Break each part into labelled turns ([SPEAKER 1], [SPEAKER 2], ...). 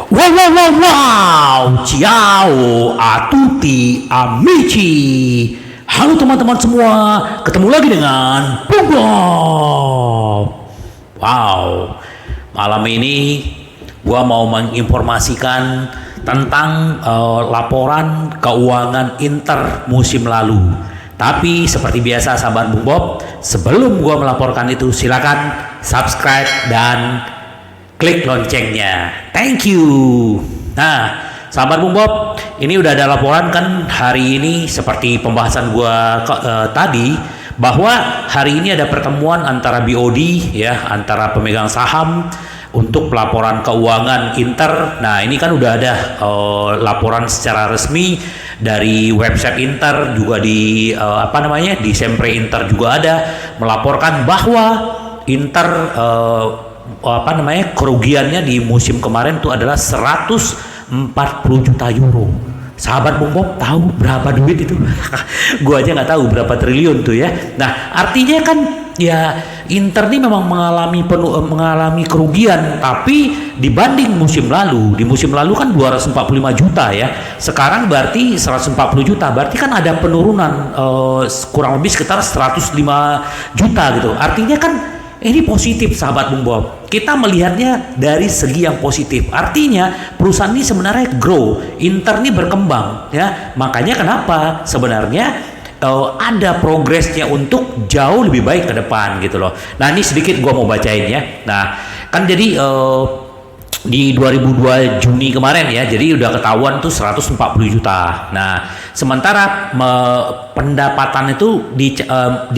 [SPEAKER 1] Wow, wow, wow, wow, ciao, a tutti, amici. Halo teman-teman semua, ketemu lagi dengan Bung Bob. Wow, malam ini gua mau menginformasikan tentang laporan keuangan Inter musim lalu. Tapi seperti biasa sahabat Bung Bob, sebelum gua melaporkan itu silakan subscribe dan klik loncengnya. Thank you. Nah, sahabat Bung Bob, ini udah ada laporan kan hari ini seperti pembahasan gua tadi bahwa hari ini ada pertemuan antara BOD ya, antara pemegang saham untuk pelaporan keuangan Inter. Nah, ini kan udah ada laporan secara resmi dari website Inter, juga di di Sempre Inter juga ada melaporkan bahwa Inter kerugiannya di musim kemarin itu adalah 140 juta euro. Sahabat Bung Bob tahu berapa duit itu? Gua aja nggak tahu berapa triliun tuh ya. Nah, artinya kan ya Inter ini memang mengalami kerugian, tapi dibanding musim lalu, di musim lalu kan 245 juta ya. Sekarang berarti 140 juta, berarti kan ada penurunan kurang lebih sekitar 105 juta gitu. Artinya kan ini positif sahabat Bung Bob. Kita melihatnya dari segi yang positif. Artinya perusahaan ini sebenarnya grow, Inter ini berkembang ya. Makanya kenapa sebenarnya ada progresnya untuk jauh lebih baik ke depan gitu loh. Nah, ini sedikit gua mau bacain ya. Nah, kan jadi di 2002 Juni kemarin ya, jadi udah ketahuan tuh 140 juta. Nah, sementara pendapatan itu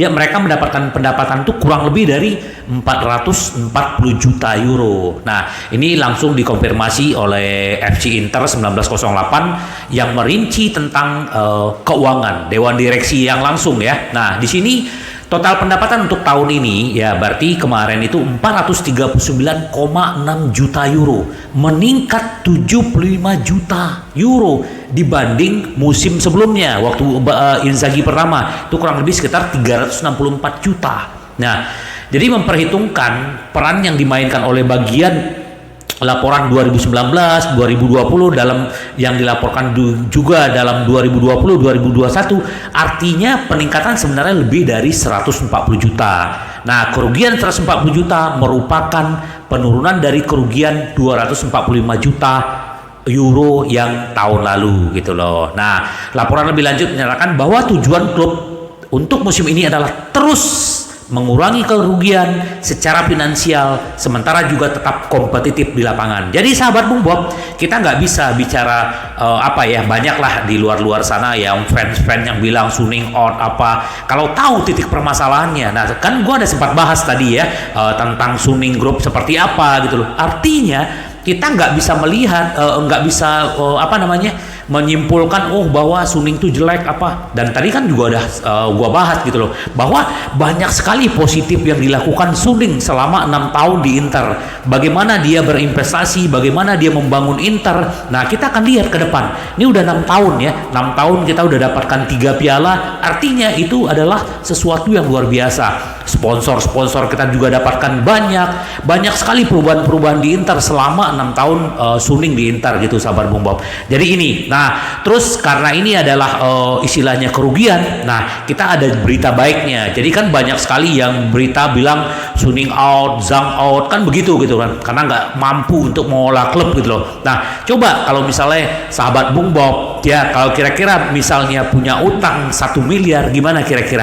[SPEAKER 1] mereka mendapatkan pendapatan itu kurang lebih dari 440 juta euro. Nah, ini langsung dikonfirmasi oleh FC Inter 1908 yang merinci tentang keuangan dewan direksi yang langsung ya. Nah, di sini total pendapatan untuk tahun ini ya berarti kemarin itu 439,6 juta euro, meningkat 75 juta euro dibanding musim sebelumnya waktu Inzaghi pertama itu kurang lebih sekitar 364 juta. Nah, jadi memperhitungkan peran yang dimainkan oleh bagian laporan 2019, 2020 dalam yang dilaporkan juga dalam 2020, 2021, artinya peningkatan sebenarnya lebih dari 140 juta. Nah, kerugian 140 juta merupakan penurunan dari kerugian 245 juta euro yang tahun lalu gitu loh. Nah, laporan lebih lanjut menyatakan bahwa tujuan klub untuk musim ini adalah terus mengurangi kerugian secara finansial, sementara juga tetap kompetitif di lapangan. Jadi sahabat Bung Bob, kita nggak bisa bicara banyaklah di luar sana yang fans-fans yang bilang Suning out apa. Kalau tahu titik permasalahannya, nah kan gua ada sempat bahas tadi ya tentang Suning Group seperti apa gitu loh. Artinya kita nggak bisa melihat, menyimpulkan bahwa Suning itu jelek apa. Dan tadi kan juga udah gua bahas gitu loh, bahwa banyak sekali positif yang dilakukan Suning selama 6 tahun di Inter. Bagaimana dia berinvestasi, bagaimana dia membangun Inter. Nah, kita akan lihat ke depan. Ini udah 6 tahun ya, 6 tahun kita udah dapatkan 3 piala. Artinya itu adalah sesuatu yang luar biasa. Sponsor-sponsor kita juga dapatkan banyak sekali perubahan-perubahan di Inter selama 6 tahun Suning di Inter gitu sahabat Bung Bob. Jadi ini, nah terus karena ini adalah istilahnya kerugian, nah kita ada berita baiknya. Jadi kan banyak sekali yang berita bilang Suning out, Zhang out, kan begitu gitu kan, karena nggak mampu untuk mengolah klub gitu loh. Nah, coba kalau misalnya sahabat Bung Bob ya, kalau kira-kira misalnya punya utang 1 miliar, gimana kira-kira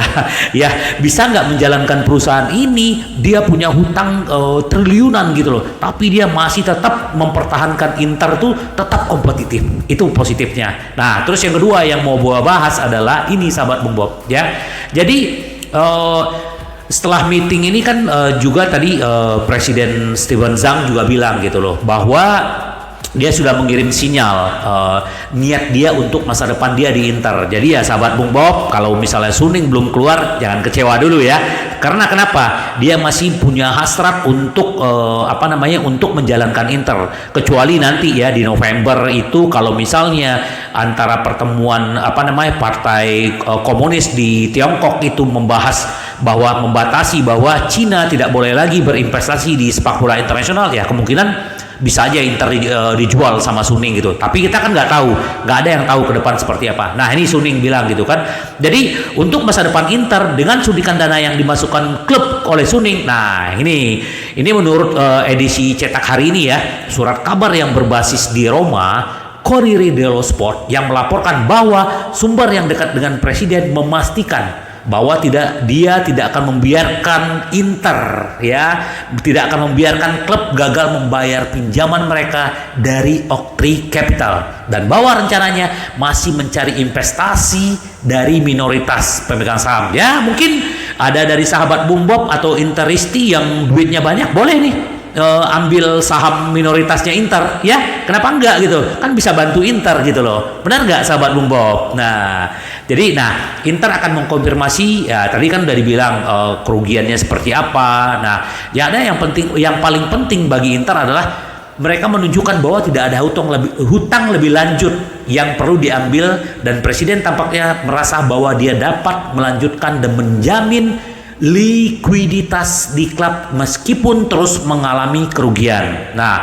[SPEAKER 1] ya, bisa nggak menjalankan perusahaan ini? Dia punya hutang triliunan gitu loh, tapi dia masih tetap mempertahankan Inter tuh tetap kompetitif. Itu positifnya. Nah, terus yang kedua yang mau gua bahas adalah ini sahabat Bung Bob ya. Jadi setelah meeting ini kan juga tadi Presiden Steven Zhang juga bilang gitu loh, bahwa dia sudah mengirim sinyal niat dia untuk masa depan dia di Inter. Jadi ya sahabat Bung Bob, kalau misalnya Suning belum keluar, jangan kecewa dulu ya. Karena kenapa? Dia masih punya hasrat untuk untuk menjalankan Inter. Kecuali nanti ya di November itu kalau misalnya antara pertemuan partai komunis di Tiongkok itu membahas membatasi bahwa Cina tidak boleh lagi berinvestasi di sepak bola internasional, ya kemungkinan bisa aja Inter dijual sama Suning gitu. Tapi kita kan nggak tahu, nggak ada yang tahu ke depan seperti apa. Nah, ini Suning bilang gitu kan. Jadi untuk masa depan Inter dengan suntikan dana yang dimasukkan klub oleh Suning, nah ini menurut edisi cetak hari ini ya, surat kabar yang berbasis di Roma, Corriere dello Sport, yang melaporkan bahwa sumber yang dekat dengan presiden memastikan bahwa dia tidak akan membiarkan Inter tidak akan membiarkan klub gagal membayar pinjaman mereka dari Oaktree Capital, dan bahwa rencananya masih mencari investasi dari minoritas pemegang saham. Ya, mungkin ada dari sahabat Bung Bob atau Interisti yang duitnya banyak, boleh nih ambil saham minoritasnya Inter, ya kenapa enggak gitu, kan bisa bantu Inter gitu loh, benar nggak sahabat Bung Bob? Jadi Inter akan mengkonfirmasi, ya tadi kan udah dibilang kerugiannya seperti apa. Nah, ya ada yang paling penting bagi Inter adalah mereka menunjukkan bahwa tidak ada hutang lebih lanjut yang perlu diambil, dan presiden tampaknya merasa bahwa dia dapat melanjutkan dan menjamin likuiditas di klub meskipun terus mengalami kerugian. Nah,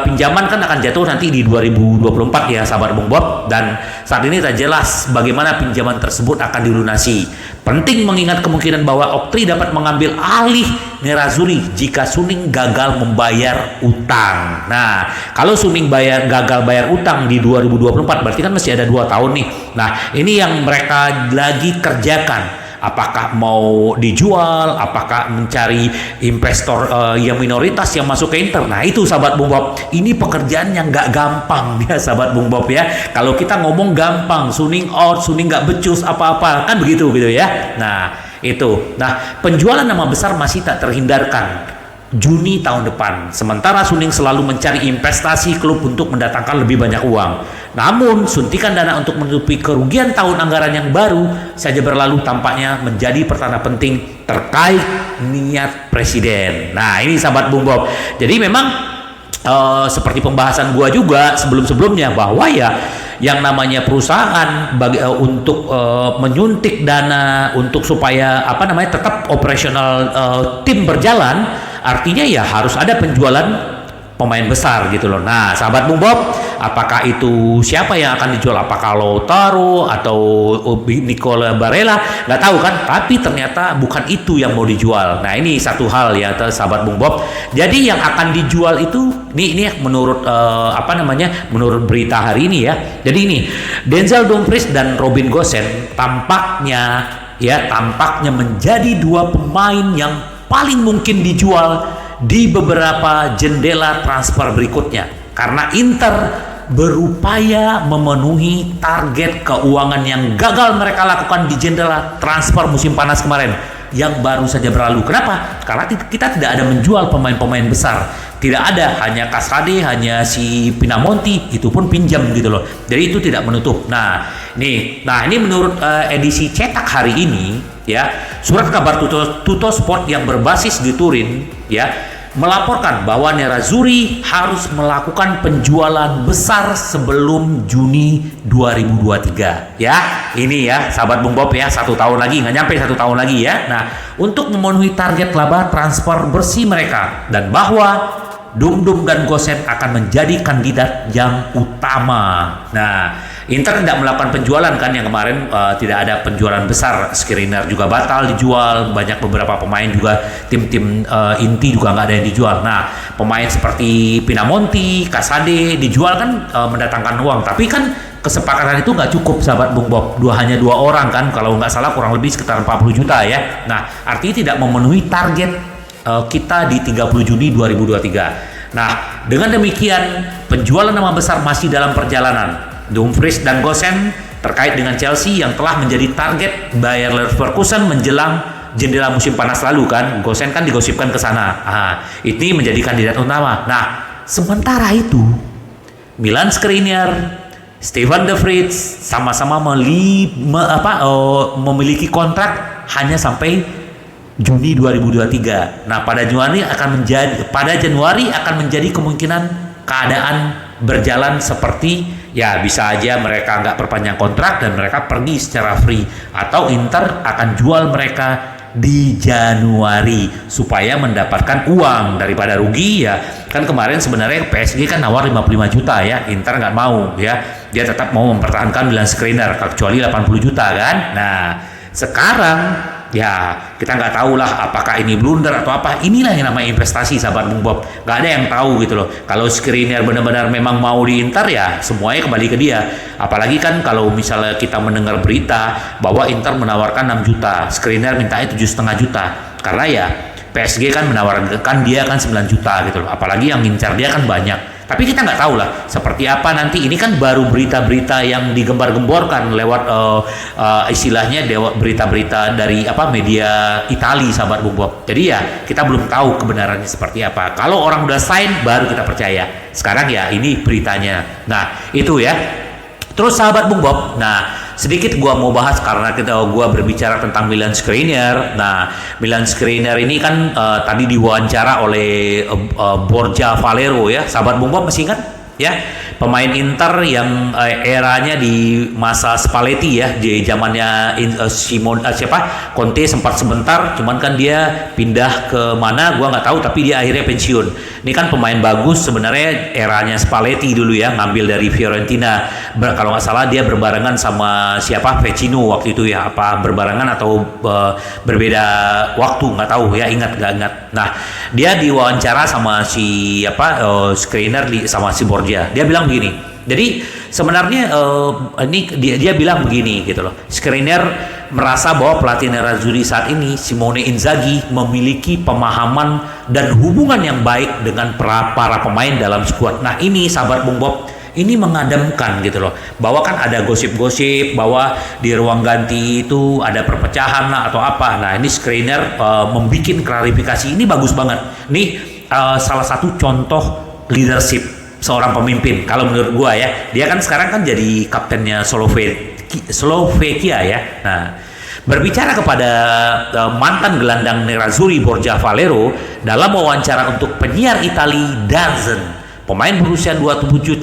[SPEAKER 1] pinjaman kan akan jatuh nanti di 2024 ya sahabat Bung Bob, dan saat ini tak jelas bagaimana pinjaman tersebut akan dilunasi. Penting mengingat kemungkinan bahwa Oaktree dapat mengambil alih Nerazzurri jika Suning gagal membayar utang. Nah, kalau Suning gagal bayar utang di 2024 berarti kan masih ada 2 tahun nih. Nah, ini yang mereka lagi kerjakan. Apakah mau dijual, apakah mencari investor yang minoritas yang masuk ke Inter. Nah, itu sahabat Bung Bob, ini pekerjaan yang nggak gampang ya sahabat Bung Bob ya. Kalau kita ngomong gampang, Suning out, Suning nggak becus apa-apa, kan begitu gitu ya. Nah, itu. Nah, penjualan nama besar masih tak terhindarkan Juni tahun depan. Sementara Suning selalu mencari investasi klub untuk mendatangkan lebih banyak uang. Namun, suntikan dana untuk menutupi kerugian tahun anggaran yang baru saja berlalu tampaknya menjadi pertanda penting terkait niat presiden. Nah, ini sahabat Bung Bob. Jadi memang seperti pembahasan gua juga sebelum-sebelumnya, bahwa ya yang namanya perusahaan untuk menyuntik dana untuk supaya tetap operasional tim berjalan, artinya ya harus ada penjualan pemain besar gitu loh. Nah, sahabat Bung Bob, apakah itu siapa yang akan dijual? Apakah Lautaro atau Nicola Barella? Nggak tahu kan, tapi ternyata bukan itu yang mau dijual. Nah, ini satu hal ya sahabat Bung Bob. Jadi yang akan dijual itu ini menurut menurut berita hari ini ya. Jadi ini Denzel Dumfries dan Robin Gosens tampaknya menjadi 2 pemain yang paling mungkin dijual di beberapa jendela transfer berikutnya, karena Inter berupaya memenuhi target keuangan yang gagal mereka lakukan di jendela transfer musim panas kemarin yang baru saja berlalu. Kenapa? Karena kita tidak ada menjual pemain-pemain besar, tidak ada, hanya Casade, hanya si Pinamonti, itu pun pinjam gitu loh. Jadi itu tidak menutup. Nah ini menurut edisi cetak hari ini ya, surat kabar Tutto Sport yang berbasis di Turin ya melaporkan bahwa Nerazzurri harus melakukan penjualan besar sebelum Juni 2023 ya. Ini ya sahabat Bung Bob ya, 1 tahun lagi, nggak nyampe 1 tahun lagi ya. Nah, untuk memenuhi target laba transfer bersih mereka, dan bahwa Dum dan Gosens akan menjadi kandidat yang utama. Nah, Inter tidak melakukan penjualan kan yang kemarin, tidak ada penjualan besar. Skriniar juga batal dijual, banyak beberapa pemain juga tim-tim inti juga nggak ada yang dijual. Nah, pemain seperti Pinamonti, Casade dijual kan mendatangkan uang, tapi kan kesepakatan itu nggak cukup sahabat Bung Bob, hanya 2 orang kan, kalau nggak salah kurang lebih sekitar 40 juta ya. Nah, artinya tidak memenuhi target kita di 30 Juni 2023. Nah, dengan demikian penjualan nama besar masih dalam perjalanan. Dumfries dan Gosens terkait dengan Chelsea yang telah menjadi target Bayer Leverkusen menjelang jendela musim panas lalu kan. Gosens kan digosipkan ke sana. Ini menjadi kandidat utama. Nah, sementara itu Milan Skriniar, Stefan de Vrij sama-sama memiliki kontrak hanya sampai Juni 2023. Nah, pada Januari akan menjadi kemungkinan keadaan berjalan seperti ya, bisa aja mereka nggak perpanjang kontrak dan mereka pergi secara free, atau Inter akan jual mereka di Januari supaya mendapatkan uang daripada rugi ya. Kan kemarin sebenarnya PSG kan nawar 55 juta ya, Inter nggak mau ya, dia tetap mau mempertahankan Milan Skriniar kecuali 80 juta kan. Nah sekarang ya kita nggak tahu lah apakah ini blunder atau apa. Inilah yang namanya investasi, sahabat Bung Bob, nggak ada yang tahu gitu loh. Kalau Skriniar benar-benar memang mau di Inter ya semuanya kembali ke dia. Apalagi kan kalau misalnya kita mendengar berita bahwa Inter menawarkan 6 juta, Skriniar mintanya 7,5 juta, karena ya PSG kan menawarkan dia kan 9 juta gitu loh. Apalagi yang ngincar dia kan banyak. Tapi kita nggak tahu lah seperti apa nanti. Ini kan baru berita-berita yang digembar-gemborkan lewat istilahnya berita-berita dari media Itali, sahabat Bung Bob. Jadi ya kita belum tahu kebenarannya seperti apa. Kalau orang udah sign baru kita percaya. Sekarang ya ini beritanya. Nah itu ya. Terus sahabat Bung Bob, nah sedikit gua mau bahas karena gua berbicara tentang Milan Skriniar. Nah, Milan Skriniar ini kan tadi diwawancara oleh Borja Valero ya. Sahabat Bung Bob masih ingat? Ya, pemain Inter yang eranya di masa Spalletti ya, di zamannya Conte sempat sebentar, cuman kan dia pindah ke mana gua nggak tahu, tapi dia akhirnya pensiun. Ini kan pemain bagus sebenarnya, eranya Spalletti dulu ya, ngambil dari Fiorentina. Kalau nggak salah dia berbarengan sama Vecino waktu itu ya, apa berbarengan atau berbeda waktu, nggak tahu ya, nggak ingat. Nah dia diwawancara sama Skriniar sama si Borja. Dia bilang begini. Jadi sebenarnya ini dia bilang begini gitu loh. Skriniar merasa bahwa pelatih Nerazzurri saat ini, Simone Inzaghi, memiliki pemahaman dan hubungan yang baik dengan para pemain dalam skuad. Nah ini sahabat Bung Bob, ini mengademkan gitu loh, bahwa kan ada gosip-gosip bahwa di ruang ganti itu ada perpecahan lah atau apa. Nah ini Skriniar membuat klarifikasi, ini bagus banget. Ini salah satu contoh leadership seorang pemimpin kalau menurut gua ya. Dia kan sekarang kan jadi kaptennya Slovakia ya. Nah berbicara kepada mantan gelandang Nerazzurri Borja Valero dalam wawancara untuk penyiar Itali DAZN, pemain berusia 27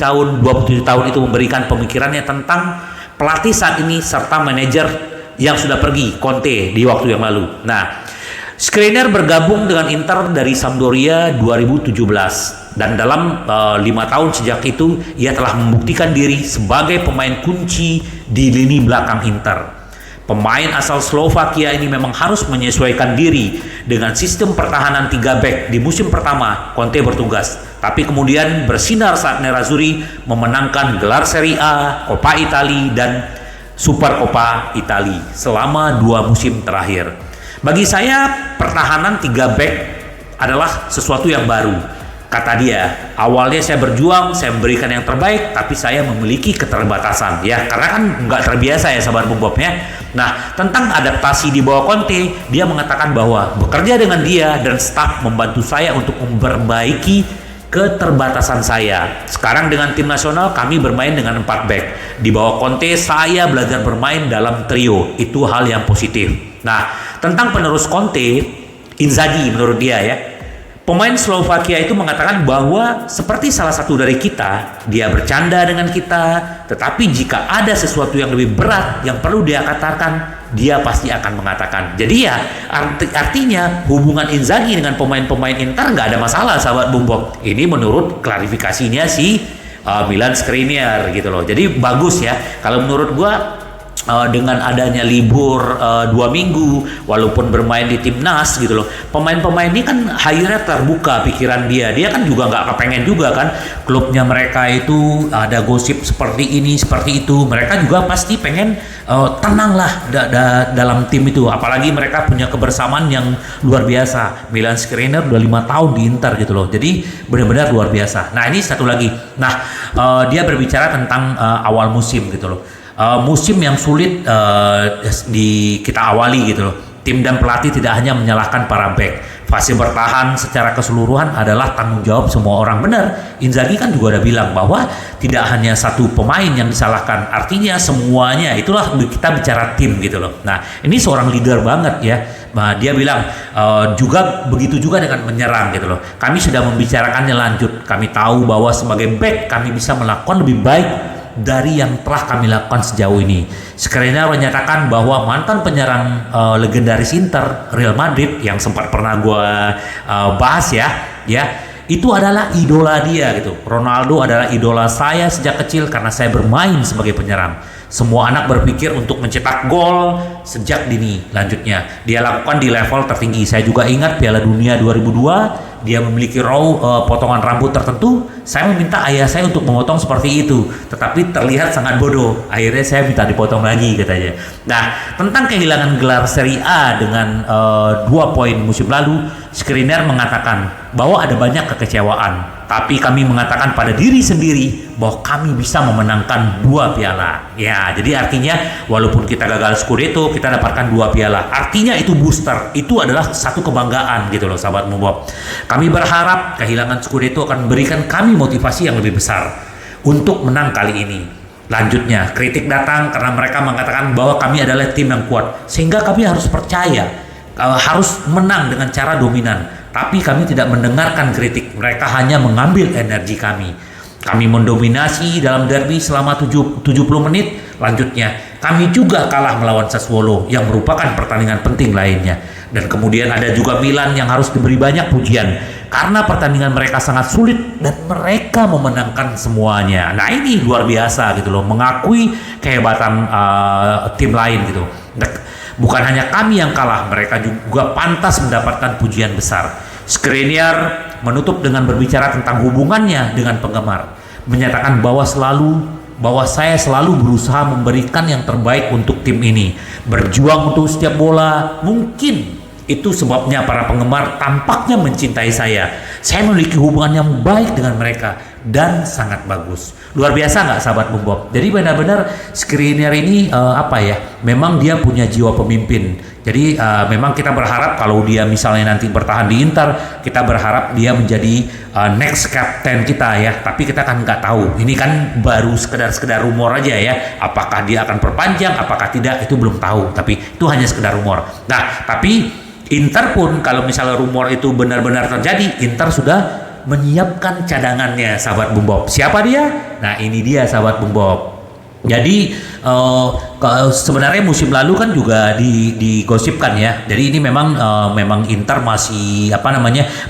[SPEAKER 1] tahun itu memberikan pemikirannya tentang pelatih saat ini serta manajer yang sudah pergi, Conte, di waktu yang lalu. Nah Skriniar bergabung dengan Inter dari Sampdoria 2017 dan dalam 5 tahun sejak itu ia telah membuktikan diri sebagai pemain kunci di lini belakang Inter. Pemain asal Slovakia ini memang harus menyesuaikan diri dengan sistem pertahanan 3 back di musim pertama Conte bertugas, tapi kemudian bersinar saat Nerazzurri memenangkan gelar Serie A, Coppa Italia dan Super Coppa Italia selama 2 musim terakhir. Bagi saya pertahanan 3 back adalah sesuatu yang baru. Kata dia, awalnya saya berjuang, saya memberikan yang terbaik, tapi saya memiliki keterbatasan ya, karena kan nggak terbiasa ya sahabat Bung Bob ya. Nah tentang adaptasi di bawah Conte, dia mengatakan bahwa bekerja dengan dia dan staf membantu saya untuk memperbaiki keterbatasan saya. Sekarang dengan tim nasional kami bermain dengan 4 back. Di bawah Conte saya belajar bermain dalam trio, itu hal yang positif. Nah tentang penerus Conte, Inzaghi menurut dia ya, pemain Slovakia itu mengatakan bahwa seperti salah satu dari kita, dia bercanda dengan kita, tetapi jika ada sesuatu yang lebih berat yang perlu dia katakan, dia pasti akan mengatakan. Jadi ya artinya hubungan Inzaghi dengan pemain-pemain Inter nggak ada masalah, sahabat Bung Bob. Ini menurut klarifikasinya si Milan Skriniar gitu loh. Jadi bagus ya. Kalau menurut gua dengan adanya libur 2 minggu, walaupun bermain di timnas gitu loh, pemain-pemain ini kan akhirnya terbuka pikiran dia kan juga nggak kepengen juga kan klubnya mereka itu ada gosip seperti ini seperti itu. Mereka juga pasti pengen tenang lah dalam tim itu, apalagi mereka punya kebersamaan yang luar biasa. Milan Skriniar udah 5 tahun di Inter gitu loh, jadi benar-benar luar biasa. Nah ini satu lagi, dia berbicara tentang awal musim gitu loh. Musim yang sulit kita awali gitu loh. Tim dan pelatih tidak hanya menyalahkan para back. Fase bertahan secara keseluruhan adalah tanggung jawab semua orang. Benar, Inzaghi kan juga udah bilang bahwa tidak hanya satu pemain yang disalahkan. Artinya semuanya, itulah kita bicara tim gitu loh. Nah ini seorang leader banget ya. Nah, dia bilang juga begitu juga dengan menyerang gitu loh. Kami sudah membicarakannya lanjut. Kami tahu bahwa sebagai back kami bisa melakukan lebih baik dari yang telah kami lakukan sejauh ini. Skriniar menyatakan bahwa mantan penyerang legendaris Inter, Real Madrid, yang sempat pernah gue bahas ya, itu adalah idola dia gitu. Ronaldo adalah idola saya sejak kecil karena saya bermain sebagai penyerang. Semua anak berpikir untuk mencetak gol sejak dini. Lanjutnya, dia lakukan di level tertinggi. Saya juga ingat Piala Dunia 2002, dia memiliki potongan rambut tertentu. Saya meminta ayah saya untuk memotong seperti itu, tetapi terlihat sangat bodoh. Akhirnya saya minta dipotong lagi, katanya. Nah, tentang kehilangan gelar Serie A dengan 2 poin musim lalu, Skriniar mengatakan bahwa ada banyak kekecewaan. Tapi kami mengatakan pada diri sendiri bahwa kami bisa memenangkan 2 piala. Ya, jadi artinya walaupun kita gagal Scudetto, kita dapatkan 2 piala. Artinya itu booster, itu adalah satu kebanggaan gitu loh, sahabat Bobob. Kami berharap kehilangan Scudetto akan memberikan kami motivasi yang lebih besar untuk menang kali ini. Lanjutnya, kritik datang karena mereka mengatakan bahwa kami adalah tim yang kuat, sehingga kami harus percaya, harus menang dengan cara dominan. Tapi kami tidak mendengarkan kritik, mereka hanya mengambil energi kami. Kami mendominasi dalam derby selama 70 menit. Lanjutnya, kami juga kalah melawan Sassuolo yang merupakan pertandingan penting lainnya. Dan kemudian ada juga Milan yang harus diberi banyak pujian karena pertandingan mereka sangat sulit dan mereka memenangkan semuanya. Nah, ini luar biasa gitu loh, mengakui kehebatan tim lain gitu. Bukan hanya kami yang kalah, mereka juga pantas mendapatkan pujian besar. Skriniar menutup dengan berbicara tentang hubungannya dengan penggemar, menyatakan bahwa saya selalu berusaha memberikan yang terbaik untuk tim ini, berjuang untuk setiap bola. Mungkin itu sebabnya para penggemar tampaknya mencintai saya. Saya memiliki hubungan yang baik dengan mereka dan sangat bagus. Luar biasa nggak, sahabat Bobob? Jadi benar-benar Skriniar ini memang dia punya jiwa pemimpin. Jadi memang kita berharap kalau dia misalnya nanti bertahan di Inter, kita berharap dia menjadi next captain kita ya. Tapi kita kan nggak tahu. Ini kan baru sekedar rumor aja ya. Apakah dia akan perpanjang, apakah tidak, itu belum tahu. Tapi itu hanya sekedar rumor. Nah, tapi Inter pun kalau misalnya rumor itu benar-benar terjadi, Inter sudah menyiapkan cadangannya, sahabat Bobob. Siapa dia? Nah, ini dia, sahabat Bobob. Jadi sebenarnya musim lalu kan juga digosipkan ya. Jadi ini memang Inter masih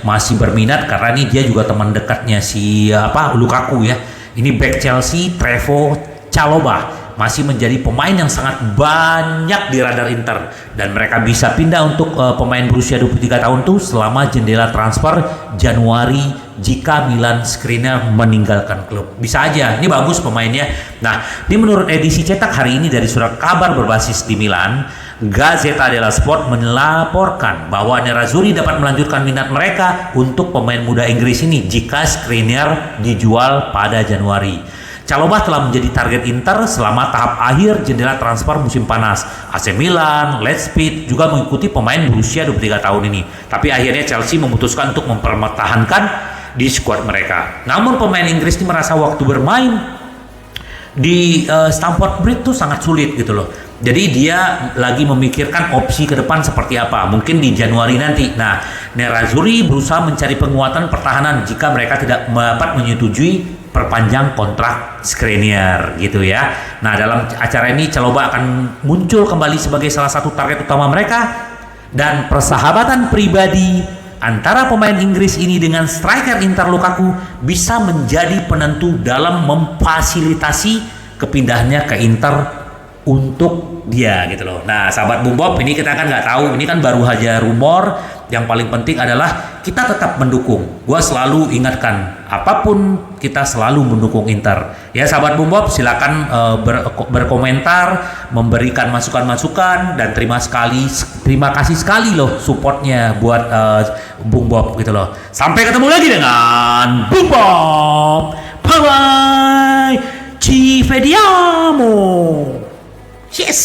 [SPEAKER 1] masih berminat karena ini dia juga teman dekatnya si Lukaku ya. Ini back Chelsea, Trevoh Chalobah masih menjadi pemain yang sangat banyak di radar Inter, dan mereka bisa pindah untuk pemain berusia 23 tahun tuh selama jendela transfer Januari jika Milan Skriniar meninggalkan klub. Bisa aja, ini bagus pemainnya. Nah, ini menurut edisi cetak hari ini dari surat kabar berbasis di Milan, Gazzetta dello Sport melaporkan bahwa Nerazzurri dapat melanjutkan minat mereka untuk pemain muda Inggris ini jika Skriniar dijual pada Januari. Chalobah telah menjadi target Inter selama tahap akhir jendela transfer musim panas. AC Milan, Leipzig juga mengikuti pemain berusia 23 tahun ini. Tapi akhirnya Chelsea memutuskan untuk mempertahankan di skuad mereka. Namun pemain Inggris ini merasa waktu bermain di Stamford Bridge tuh sangat sulit gitu loh. Jadi dia lagi memikirkan opsi ke depan seperti apa, mungkin di Januari nanti. Nah, Nerazzurri berusaha mencari penguatan pertahanan jika mereka tidak dapat menyetujui perpanjang kontrak Skriniar gitu ya. Nah, dalam acara ini Chalobah akan muncul kembali sebagai salah satu target utama mereka, dan persahabatan pribadi antara pemain Inggris ini dengan striker Inter Lukaku bisa menjadi penentu dalam memfasilitasi kepindahannya ke Inter untuk dia gitu loh. Nah, sahabat Bobob, ini kita kan nggak tahu, ini kan baru aja rumor. Yang paling penting adalah kita tetap mendukung. Gua selalu ingatkan, apapun kita selalu mendukung Inter. Ya, sahabat Bobob, silakan berkomentar, memberikan masukan-masukan, dan terima kasih sekali loh supportnya buat Bobob gitu loh. Sampai ketemu lagi dengan Bobob